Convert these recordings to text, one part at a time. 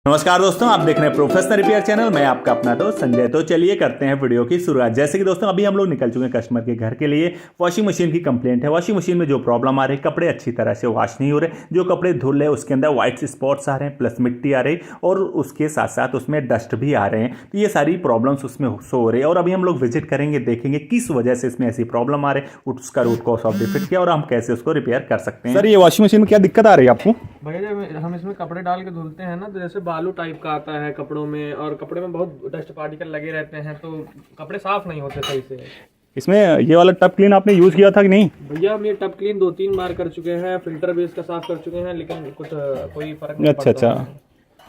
नमस्कार दोस्तों, आप देख रहे हैं प्रोफेशनल रिपेयर चैनल। मैं आपका अपना दोस्त संजय। तो चलिए करते हैं वीडियो की शुरुआत। जैसे कि दोस्तों अभी हम लोग निकल चुके हैं कस्टमर के घर के लिए। वॉशिंग मशीन की कंप्लेंट है। वॉशिंग मशीन में जो प्रॉब्लम आ रही है, कपड़े अच्छी तरह से वॉश नहीं हो रहे। जो कपड़े धुल रहे हैं उसके अंदर व्हाइट स्पॉट्स आ रहे हैं, प्लस मिट्टी आ रही और उसके साथ साथ उसमें डस्ट भी आ रहे हैं। तो ये सारी प्रॉब्लम्स उसमें शो हो रही है और अभी हम लोग विजिट करेंगे, देखेंगे किस वजह से इसमें ऐसी प्रॉब्लम आ रही है, उसका रूट कॉज ऑफ डिफेक्ट क्या और हम कैसे उसको रिपेयर कर सकते हैं। सर, ये वॉशिंग मशीन में क्या दिक्कत आ रही है आपको? भैया जब हम इसमें कपड़े डाल के धुलते हैं ना, तो जैसे बालू टाइप का आता है कपड़ों में, और कपड़े में बहुत डस्ट पार्टिकल लगे रहते हैं, तो कपड़े साफ नहीं होते सही से। इसमें ये वाला टब क्लीन आपने यूज़ किया था कि नहीं? भैया हम ये टब क्लीन 2-3 बार कर चुके हैं, फिल्टर भी इसका साफ कर चुके हैं, लेकिन कुछ कोई फर्क नहीं पड़ता। अच्छा।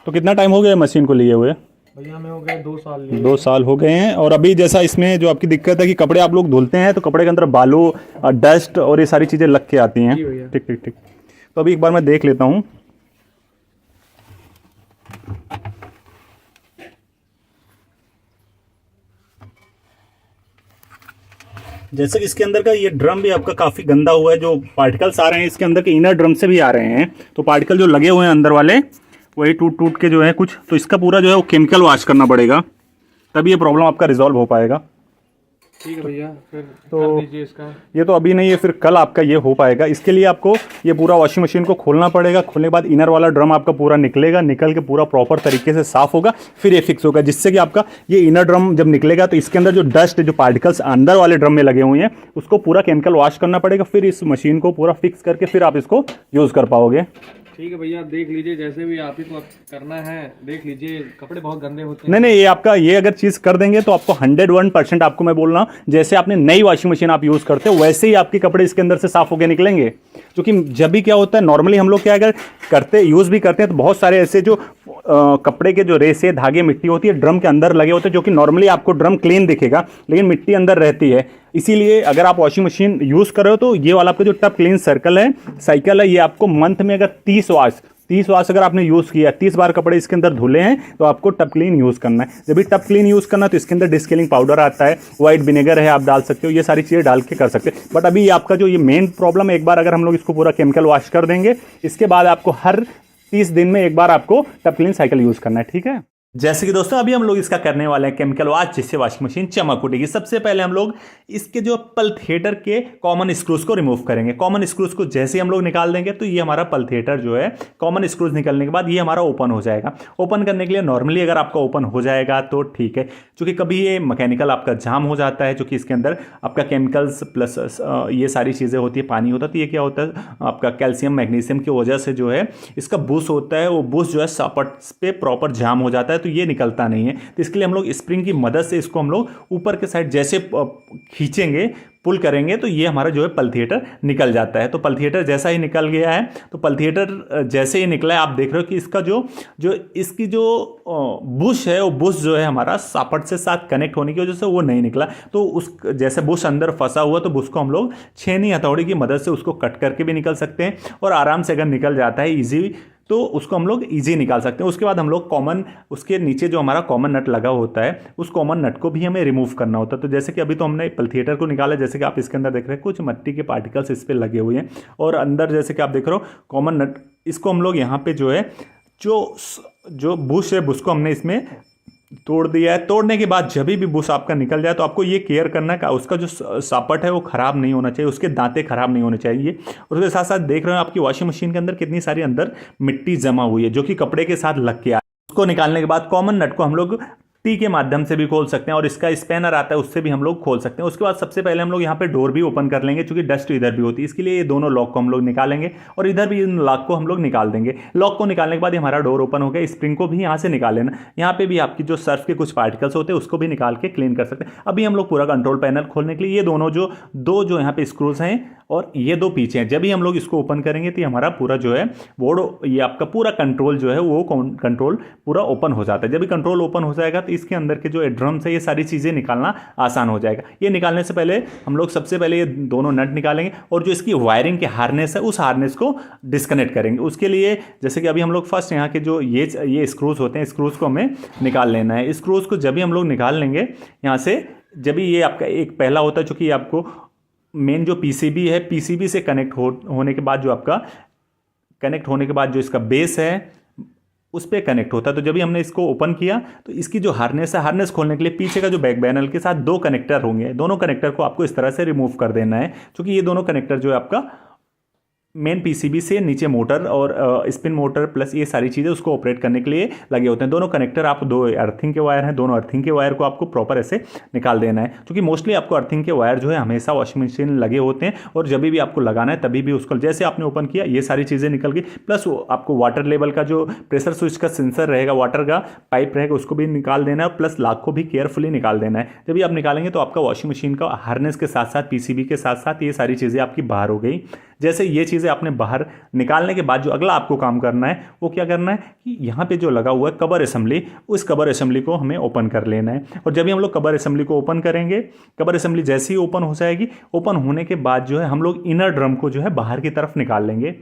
तो कितना टाइम हो गया मशीन को लिए हुए? भैया हमें हो गए 2 साल लिए। 2 साल हो गए हैं। और अभी जैसा इसमें जो आपकी दिक्कत है कि कपड़े आप लोग धुलते हैं तो कपड़े के अंदर बालू, डस्ट और ये सारी चीज़ें लग के आती हैं। ठीक ठीक ठीक। तो अभी एक बार मैं देख लेता हूँ। जैसे कि इसके अंदर का ये ड्रम भी आपका काफ़ी गंदा हुआ है। जो पार्टिकल्स आ रहे हैं इसके अंदर के इनर ड्रम से भी आ रहे हैं। तो पार्टिकल जो लगे हुए हैं अंदर वाले, वही टूट टूट के जो है कुछ, तो इसका पूरा जो है वो केमिकल वॉश करना पड़ेगा, तभी ये प्रॉब्लम आपका रिजॉल्व हो पाएगा। ठीक है भैया, फिर तो कर दीजिए इसका। ये तो अभी नहीं है, फिर कल आपका ये हो पाएगा। इसके लिए आपको ये पूरा वॉशिंग मशीन को खोलना पड़ेगा। खोलने के बाद इनर वाला ड्रम आपका पूरा निकलेगा, निकल के पूरा प्रॉपर तरीके से साफ होगा, फिर ये फिक्स होगा। जिससे कि आपका ये इनर ड्रम जब निकलेगा तो इसके अंदर जो डस्ट, जो पार्टिकल्स अंदर वाले ड्रम में लगे हुए हैं, उसको पूरा केमिकल वॉश करना पड़ेगा। फिर इस मशीन को पूरा फिक्स करके फिर आप इसको यूज़ कर पाओगे। ठीक है भैया, देख लीजिए, जैसे भी आप ही को करना है देख लीजिए। कपड़े बहुत गंदे होते हैं। नहीं, ये आपका ये अगर चीज़ कर देंगे तो आपको 101% आपको मैं बोल रहा हूँ, जैसे आपने नई वॉशिंग मशीन आप यूज़ करते हो वैसे ही आपके कपड़े इसके अंदर से साफ होकर निकलेंगे। क्योंकि जब भी क्या होता है, नॉर्मली हम लोग क्या अगर करते यूज़ भी करते हैं तो बहुत सारे ऐसे जो कपड़े के जो रेसे, धागे, मिट्टी होती है ड्रम के अंदर लगे होते हैं, जो कि नॉर्मली आपको ड्रम क्लीन दिखेगा लेकिन मिट्टी अंदर रहती है। इसीलिए अगर आप वॉशिंग मशीन यूज़ कर रहे हो तो ये वाला आपका जो टब क्लीन सर्कल है, साइकिल है, ये आपको मंथ में अगर 30 वाश अगर आपने यूज़ किया, 30 बार कपड़े इसके अंदर धुले हैं, तो आपको टब क्लीन यूज़ करना है। जब भी टब क्लीन यूज़ करना है तो इसके अंदर डिस्केलिंग पाउडर आता है, वाइट विनेगर है, आप डाल सकते हो, ये सारी चीज़ें डाल के कर सकते हैं। बट अभी आपका जो ये मेन प्रॉब्लम है, एक बार अगर हम लोग इसको पूरा केमिकल वॉश कर देंगे, इसके बाद आपको हर 30 दिन में एक बार आपको टब क्लीन साइकिल यूज़ करना है। ठीक है। जैसे कि दोस्तों अभी हम लोग इसका करने वाले हैं केमिकल वॉश, जिससे वॉशिंग मशीन चमक उठेगी। सबसे पहले हम लोग इसके जो पल्थेटर के कॉमन स्क्रूज को रिमूव करेंगे। कॉमन स्क्रूज को जैसे हम लोग निकाल देंगे तो ये हमारा पल्थेटर जो है, कॉमन स्क्रूज निकलने के बाद ये हमारा ओपन हो जाएगा। ओपन करने के लिए नॉर्मली अगर आपका ओपन हो जाएगा तो ठीक है, क्योंकि कभी ये मैकेनिकल आपका जाम हो जाता है, क्योंकि इसके अंदर आपका केमिकल्स प्लस ये सारी चीज़ें होती है, पानी होता है। तो ये क्या होता है, आपका कैल्शियम मैग्नीशियम की वजह से जो है इसका बुश होता है, वो बुश जो है सपट पे प्रॉपर जाम हो जाता है, तो ये निकलता नहीं है। तो इसके लिए हम लोग स्प्रिंग की मदद से इसको हम लोग ऊपर के साइड जैसे खींचेंगे, पुल करेंगे, तो ये हमारा जो है पल्थिएटर निकल जाता है। तो पल्थिएटर जैसा ही निकल गया है, तो पल्थिएटर जैसे ही निकला है, आप देख रहे हो कि इसका इसकी जो बुश है, वो बुश जो है हमारा सापट से साथ कनेक्ट होने की वजह से वो नहीं निकला। तो उस जैसे बुश अंदर फंसा हुआ, तो बुश को हम लोग छेनी हथौड़ी की मदद से उसको कट करके भी निकल सकते हैं, और आराम से अगर निकल जाता है ईजी, तो उसको हम लोग इजी निकाल सकते हैं। उसके बाद हम लोग उसके नीचे जो हमारा कॉमन नट लगा होता है, उस कॉमन नट को भी हमें रिमूव करना होता है। तो जैसे कि अभी तो हमने पल्थिएटर को निकाला, जैसे कि आप इसके अंदर देख रहे हैं कुछ मिट्टी के पार्टिकल्स इस पे लगे हुए हैं, और अंदर जैसे कि आप देख रहे हो कॉमन नट, इसको हम लोग यहाँ पे जो है जो बुश है, बुश को हमने इसमें तोड़ दिया है। तोड़ने के बाद जब भी बुश आपका निकल जाए तो आपको ये केयर करना है कि उसका जो सापट है वो ख़राब नहीं होना चाहिए, उसके दांते ख़राब नहीं होने चाहिए। और उसके साथ साथ देख रहे हो आपकी वॉशिंग मशीन के अंदर कितनी सारी अंदर मिट्टी जमा हुई है, जो कि कपड़े के साथ लग के आ, उसको निकालने के बाद कॉमन नट को हम लोग टी के माध्यम से भी खोल सकते हैं, और इसका स्पैनर आता है उससे भी हम लोग खोल सकते हैं। उसके बाद सबसे पहले हम लोग यहाँ पे डोर भी ओपन कर लेंगे, क्योंकि डस्ट इधर भी होती है, इसके लिए ये दोनों लॉक को हम लोग निकालेंगे, और इधर भी इन लॉक को हम लोग निकाल देंगे। लॉक को निकालने के बाद हमारा डोर ओपन हो गया। स्प्रिंग को भी यहाँ से निकाल लेना, यहाँ पे भी आपकी जो सर्फ के कुछ पार्टिकल्स होते हैं उसको भी निकाल के क्लीन कर सकते हैं। अभी हम लोग पूरा कंट्रोल पैनल खोलने के लिए ये दोनों जो यहाँ पे स्क्रूज हैं और ये 2 पीछे हैं, जब भी हम लोग इसको ओपन करेंगे तो हमारा पूरा जो है बोर्ड, ये आपका पूरा कंट्रोल जो है वो कंट्रोल पूरा ओपन हो जाता है। जब भी कंट्रोल ओपन हो जाएगा तो इसके अंदर के जो ड्रम से ये सारी चीज़ें निकालना आसान हो जाएगा। ये निकालने से पहले हम लोग सबसे पहले ये दोनों नट निकालेंगे, और जो इसकी वायरिंग के हार्नेस है उस हार्नेस को डिस्कनेक्ट करेंगे। उसके लिए जैसे कि अभी हम लोग फर्स्ट यहाँ के जो ये स्क्रूज होते हैं, स्क्रूज को हमें निकाल लेना है। स्क्रूज को जब भी हम लोग निकाल लेंगे यहाँ से, जब भी ये आपका एक पहला होता है, चूँकि आपको मेन जो पीसीबी है, पीसीबी से कनेक्ट होने के बाद जो आपका कनेक्ट होने के बाद जो इसका बेस है, उस पर कनेक्ट होता है। तो जब भी हमने इसको ओपन किया तो इसकी जो हार्नेस है, हार्नेस खोलने के लिए पीछे का जो बैक पैनल के साथ 2 कनेक्टर होंगे, दोनों कनेक्टर को आपको इस तरह से रिमूव कर देना है, क्योंकि ये दोनों कनेक्टर जो है आपका मेन पीसीबी से नीचे मोटर और स्पिन मोटर प्लस ये सारी चीज़ें उसको ऑपरेट करने के लिए लगे होते हैं। दोनों कनेक्टर, आप 2 अर्थिंग के वायर हैं, दोनों अर्थिंग के वायर को आपको प्रॉपर ऐसे निकाल देना है, क्योंकि मोस्टली आपको अर्थिंग के वायर जो है हमेशा वॉशिंग मशीन लगे होते हैं, और जब भी आपको लगाना है तभी भी उसको जैसे आपने ओपन किया ये सारी चीज़ें निकल गई, प्लस आपको वाटर लेवल का जो प्रेशर स्विच का सेंसर रहेगा, वाटर का पाइप रहेगा, उसको भी निकाल देना है, प्लस लाख को भी केयरफुली निकाल देना है। जब भी आप निकालेंगे तो आपका वॉशिंग मशीन का हार्नेस के साथ साथ पीसीबी के साथ साथ ये सारी चीज़ें आपकी बाहर हो गई। जैसे ये चीज़ें आपने बाहर निकालने के बाद जो अगला आपको काम करना है वो क्या करना है कि यहाँ पे जो लगा हुआ है कवर असेंबली, उस कवर असेंबली को हमें ओपन कर लेना है। और जब भी हम लोग कवर असेंबली को ओपन करेंगे, कवर असेंबली जैसे ही ओपन हो जाएगी, ओपन होने के बाद जो है हम लोग इनर ड्रम को जो है बाहर की तरफ निकाल लेंगे।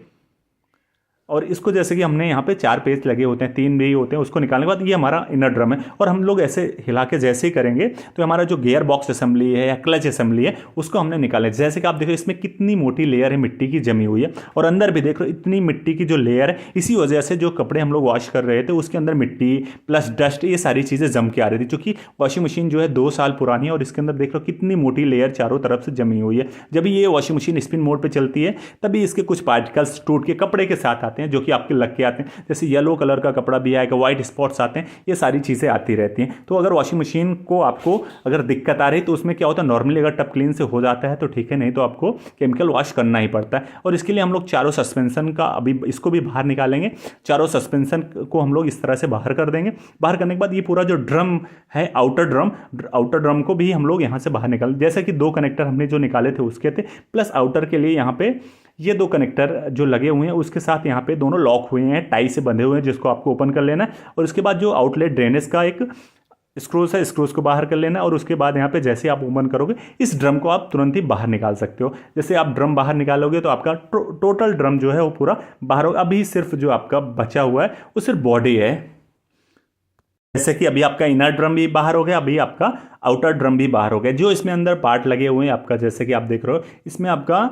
और इसको जैसे कि हमने यहाँ पे 4 पेच लगे होते हैं, 3 भी होते हैं, उसको निकालने के बाद ये हमारा इनर ड्रम है। और हम लोग ऐसे हिला के जैसे ही करेंगे तो हमारा जो गियर बॉक्स असेंबली है या क्लच असेंबली है उसको हमने निकाला। जैसे कि आप देखो इसमें कितनी मोटी लेयर है मिट्टी की जमी हुई है, और अंदर भी देख लो इतनी मिट्टी की जो लेयर है, इसी वजह से जो कपड़े हम लोग वॉश कर रहे थे उसके अंदर मिट्टी प्लस डस्ट ये सारी चीज़ें जम के आ रही थी, क्योंकि वॉशिंग मशीन जो है 2 साल पुरानी है और इसके अंदर देख लो कितनी मोटी लेयर चारों तरफ से जमी हुई है। जब ये वॉशिंग मशीन स्पिन मोड पर चलती है तभी इसके कुछ पार्टिकल्स टूट के कपड़े के साथ आते हैं, जो कि आपके लग के आते हैं। जैसे येलो कलर का कपड़ा भी आएगा, व्हाइट स्पॉट्स आते हैं, ये सारी चीज़ें आती रहती हैं। तो अगर वॉशिंग मशीन को आपको अगर दिक्कत आ रही तो उसमें क्या होता है, नॉर्मली अगर टप क्लीन से हो जाता है तो ठीक है, नहीं तो आपको केमिकल वॉश करना ही पड़ता है। और इसके लिए हम लोग चारों सस्पेंशन का अभी इसको भी बाहर निकालेंगे। चारों सस्पेंशन को हम लोग इस तरह से बाहर कर देंगे। बाहर करने के बाद ये पूरा जो ड्रम है, आउटर ड्रम को भी हम लोग यहाँ से बाहर निकाल, जैसे कि 2 कनेक्टर हमने जो निकाले थे उसके थे, प्लस आउटर के लिए यहाँ पे ये 2 कनेक्टर जो लगे हुए हैं उसके साथ यहाँ पे दोनों लॉक हुए हैं, टाई से बंधे हुए हैं, जिसको आपको ओपन कर लेना है। और उसके बाद जो आउटलेट ड्रेनेज का एक स्क्रूज है, स्क्रूज को बाहर कर लेना है। और उसके बाद यहाँ पे जैसे आप ओपन करोगे इस ड्रम को आप तुरंत ही बाहर निकाल सकते हो। जैसे आप ड्रम बाहर निकालोगे तो आपका टोटल ड्रम जो है वो पूरा बाहर होगा। अभी सिर्फ जो आपका बचा हुआ है वो सिर्फ बॉडी है। जैसे कि अभी आपका इनर ड्रम भी बाहर हो गया, अभी आपका आउटर ड्रम भी बाहर हो गया। जो इसमें अंदर पार्ट लगे हुए हैं आपका, जैसे कि आप देख रहे हो, इसमें आपका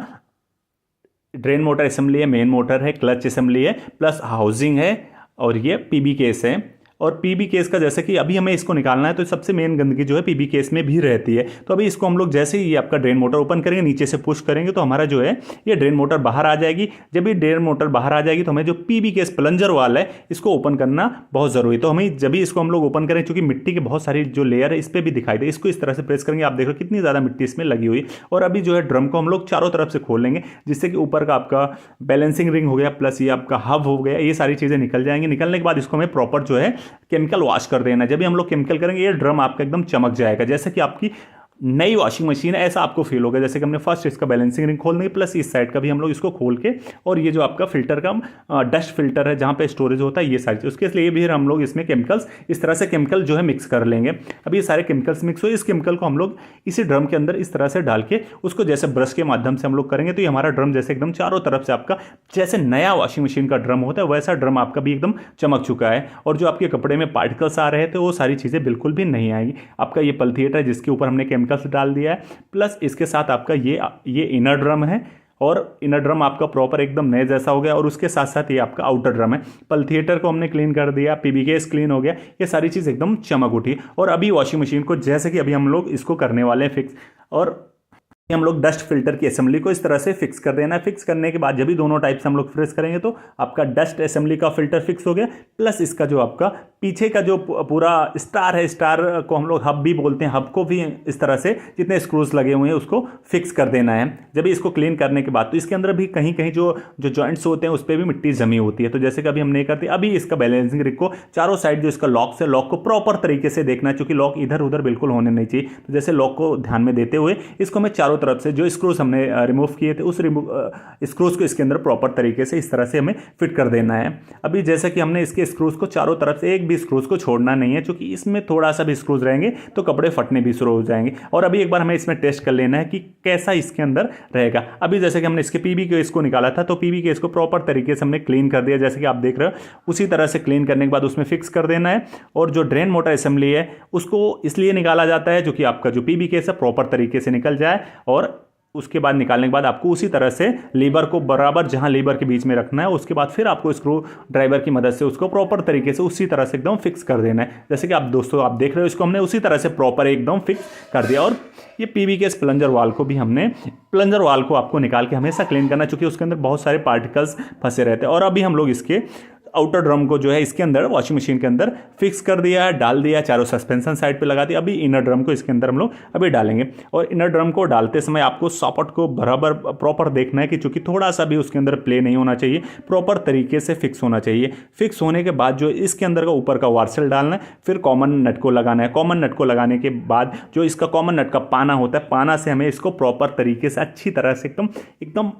ड्रेन मोटर असेंबली है, मेन मोटर है, क्लच असेंबली है, प्लस हाउसिंग है, और ये पीबी केस है। और पीबी केस का जैसे कि अभी हमें इसको निकालना है तो सबसे मेन गंदगी जो है पीबी केस में भी रहती है। तो अभी इसको हम लोग जैसे ही ये आपका ड्रेन मोटर ओपन करेंगे, नीचे से पुश करेंगे तो हमारा जो है ये ड्रेन मोटर बाहर आ जाएगी। जब ये ड्रेन मोटर बाहर आ जाएगी तो हमें जो पीबी केस प्लंजर वाला है इसको ओपन करना बहुत ज़रूरी है। तो हमें जब भी इसको हम लोग ओपन करें, चूँकि मिट्टी की बहुत सारी जो लेयर है इस पर भी दिखाई दे, इसको इस तरह से प्रेस करेंगे, आप देख रहे हो कितनी ज़्यादा मिट्टी इसमें लगी हुई। और अभी जो है ड्रम को हम लोग चारों तरफ से खोल लेंगे, जिससे कि ऊपर का आपका बैलेंसिंग रिंग हो गया, प्लस ये आपका हब हो गया, ये सारी चीज़ें निकल जाएंगी। निकलने के बाद इसको हमें प्रॉपर जो है केमिकल वॉश कर देना। जब भी हम लोग केमिकल करेंगे ये ड्रम आपका एकदम चमक जाएगा, जैसे कि आपकी नई वॉशिंग मशीन है, ऐसा आपको फील होगा। जैसे कि हमने फर्स्ट इसका बैलेंसिंग रिंग खोल देंगे, प्लस इस साइड का भी हम लोग इसको खोल के, और ये जो आपका फिल्टर का डस्ट फिल्टर है जहाँ पे स्टोरेज होता है, ये सारी चीज़, उसके लिए भी हम लोग इसमें केमिकल्स इस तरह से केमिकल जो है मिक्स कर लेंगे। अभी ये सारे केमिकल्स मिक्स हो, इस केमिकल को हम लोग इसी ड्रम के अंदर इस तरह से डाल के उसको जैसे ब्रश के माध्यम से हम लोग करेंगे तो ये हमारा ड्रम जैसे एकदम चारों तरफ से आपका जैसे नया वॉशिंग मशीन का ड्रम होता है वैसा ड्रम आपका भी एकदम चमक चुका है। और जो आपके कपड़े में पार्टिकल्स आ रहे थे वो सारी चीज़ें बिल्कुल भी नहीं आएगी। आपका ये पल्थिएटर है जिसके ऊपर हमने केमिकल्स डाल दिया है, प्लस इसके साथ आपका ये इनर ड्रम है, और इनर ड्रम आपका प्रॉपर एकदम नए जैसा हो गया। और उसके साथ साथ ये आपका आउटर ड्रम है। पल्थिएटर को हमने क्लीन कर दिया, पीबी केस क्लीन हो गया, ये सारी चीज़ एकदम चमक उठी। और अभी वॉशिंग मशीन को जैसे कि अभी हम लोग इसको करने वाले हैं फिक्स, और हम लोग डस्ट फिल्टर की असेंबली को इस तरह से फिक्स कर देना है। फिक्स करने के बाद जब भी दोनों टाइप से हम लोग फ्रेश करेंगे तो आपका डस्ट असेंबली का फिल्टर फिक्स हो गया, प्लस इसका जो आपका पीछे का जो पूरा स्टार है, स्टार को हम लोग हब भी बोलते हैं, हब को भी इस तरह से जितने स्क्रूज लगे हुए हैं उसको फिक्स कर देना है। जब भी इसको क्लीन करने के बाद तो इसके अंदर भी कहीं कहीं जो जॉइंट्स होते हैं उस पर भी मिट्टी जमी होती है। तो जैसे कि अभी हम नहीं करते, अभी इसका बैलेंसिंग रिग को चारों साइड जो इसका लॉक है, लॉक को प्रॉपर तरीके से देखना है, क्योंकि लॉक इधर उधर बिल्कुल होने नहीं चाहिए। तो जैसे लॉक को ध्यान में देते हुए इसको हमें चारों तरफ से जो स्क्रूज हमने रिमूव किए थे उस स्क्रूज को इसके अंदर प्रॉपर तरीके से इस तरह से हमें फिट कर देना है। अभी जैसे कि हमने इसके स्क्रूज को चारों तरफ से एक भी स्क्रूज को छोड़ना नहीं है, क्योंकि इसमें थोड़ा सा भी स्क्रूज रहेंगे तो कपड़े फटने भी शुरू हो जाएंगे। और अभी एक बार हमें इसमें टेस्ट कर लेना है कि कैसा इसके अंदर रहेगा। अभी जैसे कि हमने इसके पीबी केस को निकाला था तो पीबी केस को प्रॉपर तरीके से हमने क्लीन कर दिया, जैसे कि आप देख रहे हो। उसी तरह से क्लीन करने के बाद उसमें फिक्स कर देना है। और जो ड्रेन मोटर असेंबली है उसको इसलिए निकाला जाता है जो कि आपका जो पीबी केस है प्रॉपर तरीके से निकल जाए और उसके बाद निकालने के बाद आपको उसी तरह से लीवर को बराबर जहां लीवर के बीच में रखना है, उसके बाद फिर आपको स्क्रू ड्राइवर की मदद से उसको प्रॉपर तरीके से उसी तरह से एकदम फिक्स कर देना है। जैसे कि आप दोस्तों आप देख रहे हो, इसको हमने उसी तरह से प्रॉपर एकदम फिक्स कर दिया। और ये पीवीके प्लंजर वाल को भी हमने, प्लंजर वाल को आपको निकाल के हमेशा क्लीन करना, चूंकि उसके अंदर बहुत सारे पार्टिकल्स फंसे रहते हैं। और अभी हम लोग इसके आउटर ड्रम को जो है इसके अंदर वॉशिंग मशीन के अंदर फिक्स कर दिया है, डाल दिया, चारों सस्पेंशन साइड पे लगा दिया। अभी इनर ड्रम को इसके अंदर हम लोग अभी डालेंगे। और इनर ड्रम को डालते समय आपको सॉकेट को बराबर प्रॉपर देखना है कि चूंकि थोड़ा सा भी उसके अंदर प्ले नहीं होना चाहिए, प्रॉपर तरीके से फिक्स होना चाहिए। फिक्स होने के बाद जो इसके अंदर का ऊपर का वार्सल डालना है, फिर कॉमन नट को लगाना है। कॉमन नट को लगाने के बाद जो इसका कॉमन नट का पाना होता है, पाना से हमें इसको प्रॉपर तरीके से अच्छी तरह से एकदम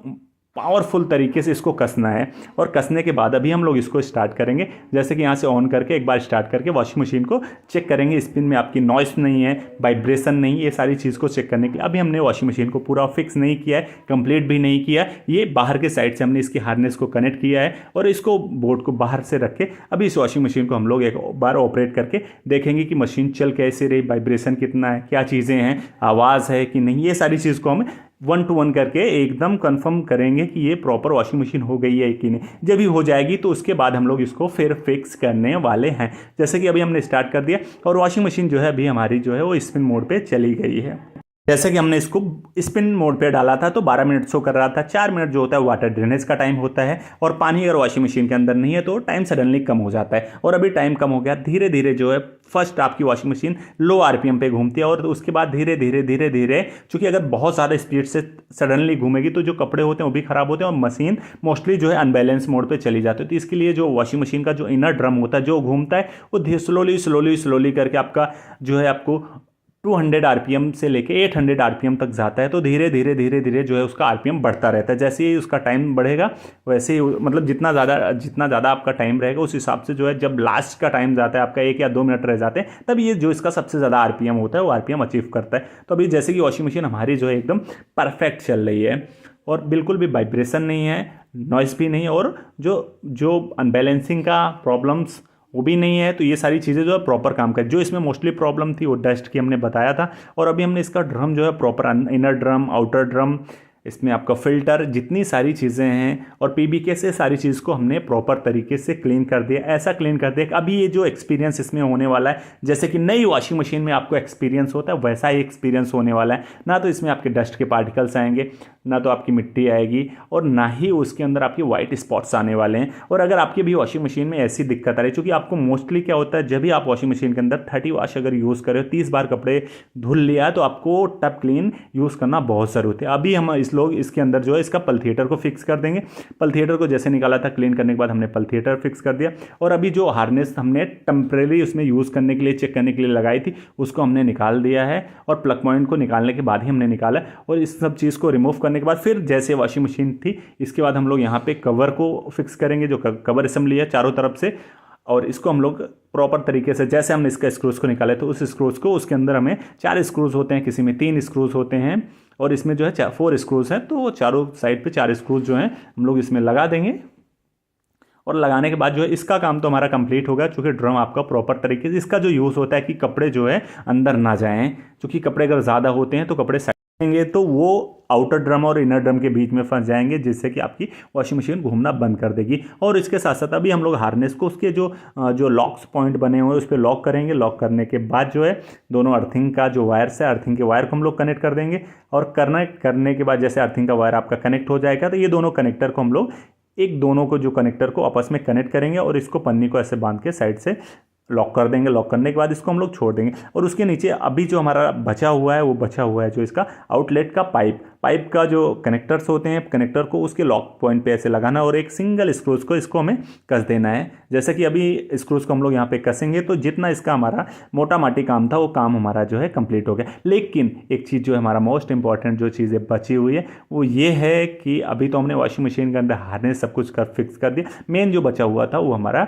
पावरफुल तरीके से इसको कसना है। और कसने के बाद अभी हम लोग इसको स्टार्ट करेंगे। जैसे कि यहाँ से ऑन करके एक बार स्टार्ट करके वॉशिंग मशीन को चेक करेंगे, स्पिन में आपकी नॉइस नहीं है, वाइब्रेशन नहीं, ये सारी चीज़ को चेक करने के लिए अभी हमने वॉशिंग मशीन को पूरा फिक्स नहीं किया है, कंप्लीट भी नहीं किया। ये बाहर के साइड से हमने इसकी हार्नेस को कनेक्ट किया है और इसको बोर्ड को बाहर से रख के अभी इस वॉशिंग मशीन को हम लोग एक बार ऑपरेट करके देखेंगे कि मशीन चल कैसे रही, वाइब्रेशन कितना है, क्या चीज़ें हैं, आवाज़ है कि नहीं, ये सारी चीज़ को हम 1 to 1 करके एकदम कंफर्म करेंगे कि ये प्रॉपर वॉशिंग मशीन हो गई है कि नहीं। जब भी हो जाएगी तो उसके बाद हम लोग इसको फिर फिक्स करने वाले हैं। जैसे कि अभी हमने स्टार्ट कर दिया और वॉशिंग मशीन जो है अभी हमारी जो है वो स्पिन मोड पे चली गई है। जैसे कि हमने इसको स्पिन मोड पे डाला था तो 12 मिनट शो कर रहा था। 4 मिनट जो होता है वाटर ड्रेनेज का टाइम होता है और पानी अगर वॉशिंग मशीन के अंदर नहीं है तो टाइम सडनली कम हो जाता है। और अभी टाइम कम हो गया, धीरे धीरे जो है फर्स्ट आपकी वॉशिंग मशीन लो आरपीएम पे घूमती है और उसके बाद धीरे धीरे धीरे धीरे, चूंकि अगर बहुत ज़्यादा स्पीड से सडनली घूमेगी तो जो कपड़े होते हैं वो भी खराब होते हैं और मशीन मोस्टली जो है अनबैलेंस मोड पे चली जाती है। तो इसके लिए जो वॉशिंग मशीन का जो इनर ड्रम होता है जो घूमता है वो स्लोली स्लोली स्लोली करके आपका जो है आपको 200 आरपीएम से लेके 800 आरपीएम तक जाता है। तो धीरे धीरे धीरे धीरे जो है उसका आरपीएम बढ़ता रहता है। जैसे ही उसका टाइम बढ़ेगा वैसे ही मतलब जितना ज़्यादा आपका टाइम रहेगा उस हिसाब से जो है जब लास्ट का टाइम जाता है आपका 1 या 2 मिनट रह जाते हैं तब ये जो इसका सबसे ज़्यादा आरपीएम होता है वो आरपीएम अचीव करता है। तो अभी जैसे कि वॉशिंग मशीन हमारी जो है एकदम परफेक्ट चल रही है और बिल्कुल भी वाइब्रेशन नहीं है, नॉइस भी नहीं और जो अनबैलेंसिंग का प्रॉब्लम्स वो भी नहीं है। तो ये सारी चीज़ें जो है प्रॉपर काम कर, जो इसमें मोस्टली प्रॉब्लम थी वो डस्ट की हमने बताया था। और अभी हमने इसका ड्रम जो है proper inner drum, outer drum, इसमें आपका फिल्टर, जितनी सारी चीज़ें हैं और पीबीके से सारी चीज़ को हमने प्रॉपर तरीके से क्लीन कर दिया। ऐसा क्लीन कर दिया कि अभी ये जो एक्सपीरियंस इसमें होने वाला है, जैसे कि नई वॉशिंग मशीन में आपको एक्सपीरियंस होता है वैसा ही एक्सपीरियंस होने वाला है। ना तो इसमें आपके डस्ट के पार्टिकल्स आएंगे, ना तो आपकी मिट्टी आएगी और ना ही उसके अंदर आपकी वाइट स्पॉट्स आने वाले हैं। और अगर आपकी भी वॉशिंग मशीन में ऐसी दिक्कत आ रही है, चूँकि आपको मोस्टली क्या होता है जब भी आप वॉशिंग मशीन के अंदर 30 वॉश अगर यूज़ करें, 30 बार कपड़े धुल लिया तो आपको टब क्लीन यूज़ करना बहुत ज़रूरत है। अभी हम इसके अंदर जो है इसका पल थिएटर को फिक्स कर देंगे। पल थिएटर को जैसे निकाला था क्लीन करने के बाद हमने पल थिएटर फिक्स कर दिया। और अभी जो हार्नेस हमने टेम्परेरी उसमें यूज़ करने के लिए, चेक करने के लिए लगाई थी उसको हमने निकाल दिया है और प्लग पॉइंट को निकालने के बाद ही हमने निकाला। और इस सब चीज़ को रिमूव करने के बाद फिर जैसे वॉशिंग मशीन थी इसके बाद हम लोग यहाँ पे कवर को फिक्स करेंगे, जो कवर असेंबली है चारों तरफ से। और इसको हम लोग प्रॉपर तरीके से, जैसे हमने इसका स्क्रूज को निकाले तो उस स्क्रूज को, उसके अंदर हमें 4 स्क्रूज होते हैं, किसी में 3 स्क्रूज होते हैं और इसमें जो है 4 स्क्रूज हैं। तो चारों साइड पे 4 स्क्रूज जो हैं हम लोग इसमें लगा देंगे। और लगाने के बाद जो है इसका काम तो हमारा कंप्लीट होगा, क्योंकि ड्रम आपका प्रॉपर तरीके से, इसका जो यूज़ होता है कि कपड़े जो है अंदर ना जाएं, क्योंकि कपड़े अगर ज़्यादा होते हैं तो कपड़े साइडेंगे तो वो आउटर ड्रम और इनर ड्रम के बीच में फंस जाएंगे, जिससे कि आपकी वॉशिंग मशीन घूमना बंद कर देगी। और इसके साथ साथ अभी हम लोग हार्नेस को उसके जो लॉक्स पॉइंट बने हुए हैं उस पर लॉक करेंगे। लॉक करने के बाद जो है दोनों अर्थिंग का जो वायर्स है, अर्थिंग के वायर को हम लोग कनेक्ट कर देंगे। और करने के बाद जैसे अर्थिंग का वायर आपका कनेक्ट हो जाएगा तो ये दोनों कनेक्टर को हम लोग दोनों को जो कनेक्टर को आपस में कनेक्ट करेंगे और इसको पन्नी को ऐसे बांध के साइड से लॉक कर देंगे। लॉक करने के बाद इसको हम लोग छोड़ देंगे। और उसके नीचे अभी जो हमारा बचा हुआ है जो इसका आउटलेट का पाइप का जो कनेक्टर्स होते हैं, कनेक्टर को उसके लॉक पॉइंट पे ऐसे लगाना और एक सिंगल स्क्रूज को इसको हमें कस देना है। जैसे कि अभी स्क्रूज को हम लोग यहाँ पे कसेंगे तो जितना इसका हमारा मोटा माटी काम था वो काम हमारा जो है कंप्लीट हो गया। लेकिन एक चीज़ जो है हमारा मोस्ट इंपॉर्टेंट जो चीज़ें बची हुई है वो ये है कि अभी तो हमने वॉशिंग मशीन के अंदर हार्नेस सब कुछ फिक्स कर दिया। मेन जो बचा हुआ था वो हमारा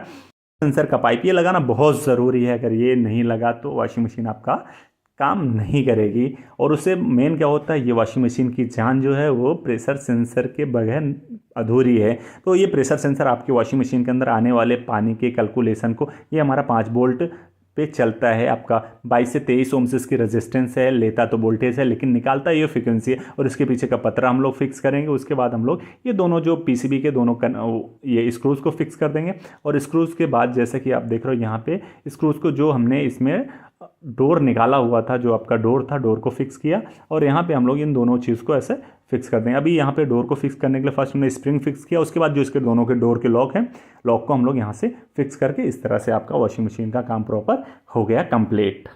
सेंसर का पाइप, ये लगाना बहुत ज़रूरी है। अगर ये नहीं लगा तो वॉशिंग मशीन आपका काम नहीं करेगी। और उससे मेन क्या होता है, ये वॉशिंग मशीन की जान जो है वो प्रेशर सेंसर के बगैर अधूरी है। तो ये प्रेशर सेंसर आपकी वॉशिंग मशीन के अंदर आने वाले पानी के कैलकुलेशन को, ये हमारा 5 वोल्ट पे चलता है। आपका 22 से 23 ओम्स इसकी रेजिस्टेंस है, लेता तो वोल्टेज है लेकिन निकालता ये फ्रीक्वेंसी है। और इसके पीछे का पतरा हम लोग फिक्स करेंगे। उसके बाद हम लोग ये दोनों जो पीसीबी के दोनों ये स्क्रूज को फिक्स कर देंगे। और स्क्रूज के बाद जैसे कि आप देख रहे हो यहाँ पे स्क्रूज को जो हमने इसमें डोर निकाला हुआ था, जो आपका डोर था, डोर को फिक्स किया। और यहाँ पे हम लोग इन दोनों चीज़ को ऐसे फिक्स कर देंगे। अभी यहाँ पे डोर को फिक्स करने के लिए फर्स्ट हमने स्प्रिंग फिक्स किया, उसके बाद जो इसके दोनों के डोर के लॉक हैं, लॉक को हम लोग यहाँ से फिक्स करके इस तरह से आपका वॉशिंग मशीन का काम प्रॉपर हो गया कंप्लीट।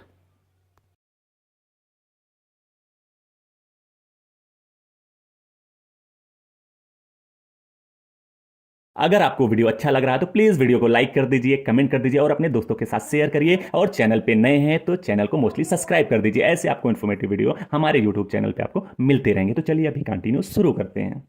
अगर आपको वीडियो अच्छा लग रहा है तो प्लीज़ वीडियो को लाइक कर दीजिए, कमेंट कर दीजिए और अपने दोस्तों के साथ शेयर करिए। और चैनल पे नए हैं तो चैनल को मोस्टली सब्सक्राइब कर दीजिए। ऐसे आपको इन्फॉर्मेटिव वीडियो हमारे यूट्यूब चैनल पे आपको मिलते रहेंगे। तो चलिए अभी कंटिन्यू शुरू करते हैं।